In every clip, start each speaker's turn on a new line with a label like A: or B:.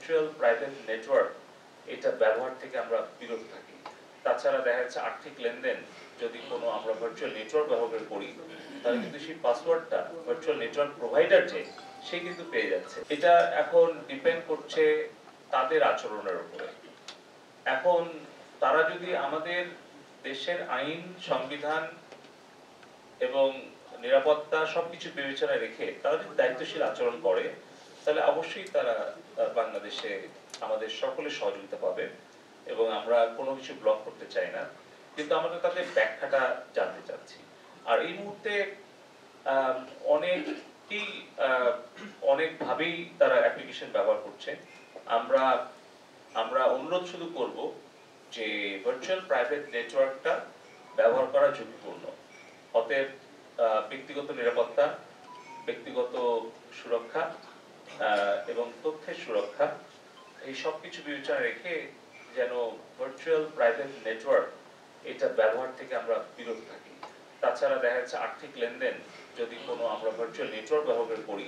A: Virtual private network এটা ব্যবহার থেকে আমরা বিরত থাকি। তাছাড়া দেখা যাচ্ছে আর্থিক লেনদেন যদি কোনো আমরা ভার্চুয়াল নেটওয়ার্ক ব্যবহার করি তাহলে কিন্তু সেই পাসওয়ার্ডটা ভার্চুয়াল নেটওয়ার্ক প্রোভাইডার সে কিন্তু পেয়ে যাচ্ছে। এটা এখন ডিপেন্ড করছে তাদের আচরণের উপরে। এখন তারা যদি আমাদের দেশের আইন, সংবিধান এবং নিরাপত্তা সবকিছু বিবেচনায় রেখে তারা যদি দায়িত্বশীল আচরণ করে তাহলে অবশ্যই তারা বাংলাদেশে আমাদের সকলের সহযোগিতা পাবে এবং আমরা কোনো কিছু ব্লক করতে চাই না, কিন্তু আমরা তাদের ব্যাখ্যাটা জানতে চাচ্ছি। আর এই মুহূর্তে অনেকভাবেই তারা অ্যাপ্লিকেশন ব্যবহার করছে। আমরা অনুরোধ শুধু করব যে ভার্চুয়াল প্রাইভেট নেটওয়ার্কটা ব্যবহার করা ঝুঁকিপূর্ণ, অতএব ব্যক্তিগত নিরাপত্তা, ব্যক্তিগত সুরক্ষা এবং তথ্যের সুরক্ষা এই সব কিছু বিবেচনা রেখে যেন ভার্চুয়াল প্রাইভেট নেটওয়ার্ক এটা ব্যবহার থেকে আমরা বিরত থাকি। তাছাড়া দেখা যাচ্ছে আর্থিক লেনদেন যদি কোনো আমরা ভার্চুয়াল নেটওয়ার্ক ব্যবহার করি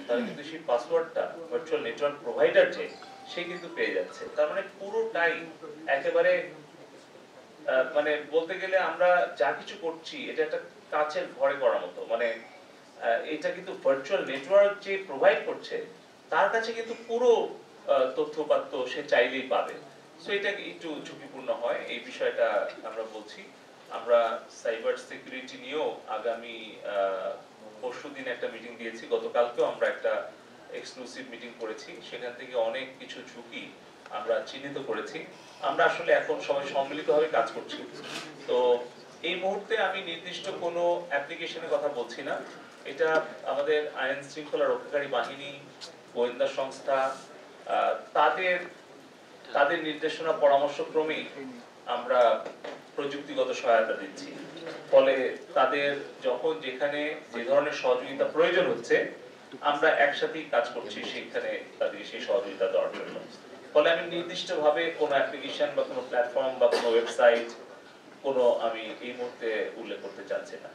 A: তাহলে কিন্তু সেই পাসওয়ার্ডটা ভার্চুয়াল নেটওয়ার্ক প্রোভাইডার সে কিন্তু পেয়ে যাচ্ছে। তার মানে পুরোটাই একেবারে মানে বলতে গেলে আমরা যা কিছু করছি এটা একটা কাচের ঘরে করার মতো। মানে এটা কিন্তু ভার্চুয়াল নেটওয়ার্ক যে প্রোভাইড করছে তার কাছে কিন্তু পুরো তথ্যপাত্র সে চাইলেই পাবে। সো এটা একটু ঝুঁকিপূর্ণ হয়, এই বিষয়টা আমরা বলছি। আমরা সাইবার সিকিউরিটি নিয়েও আগামী পরশুদিন একটা মিটিং দিয়েছি, গতকালকেও আমরা একটা এক্সক্লুসিভ মিটিং করেছি। সেখান থেকে অনেক কিছু ঝুঁকি আমরা চিহ্নিত করেছি। আমরা আসলে এখন সবাই সম্মিলিতভাবে কাজ করছি। তো এই মুহূর্তে আমি নির্দিষ্ট কোনো অ্যাপ্লিকেশনের কথা বলছি না, এটা আমাদের আইন শৃঙ্খলা রক্ষাকারী বাহিনী, গোয়েন্দা সংস্থা তাদের নির্দেশনা পরামর্শক্রমেই আমরা প্রযুক্তিগত সহায়তা দিচ্ছি। ফলে তাদের যখন যেখানে যে ধরনের সহযোগিতা প্রয়োজন হচ্ছে আমরা একসাথেই কাজ করছি সেখানে তাদের সেই সহযোগিতা দেওয়ার জন্য। ফলে আমি নির্দিষ্টভাবে কোনো অ্যাপ্লিকেশন বা কোনো প্ল্যাটফর্ম বা কোনো ওয়েবসাইট আমি এই মুহূর্তে উল্লেখ করতে চাচ্ছি না।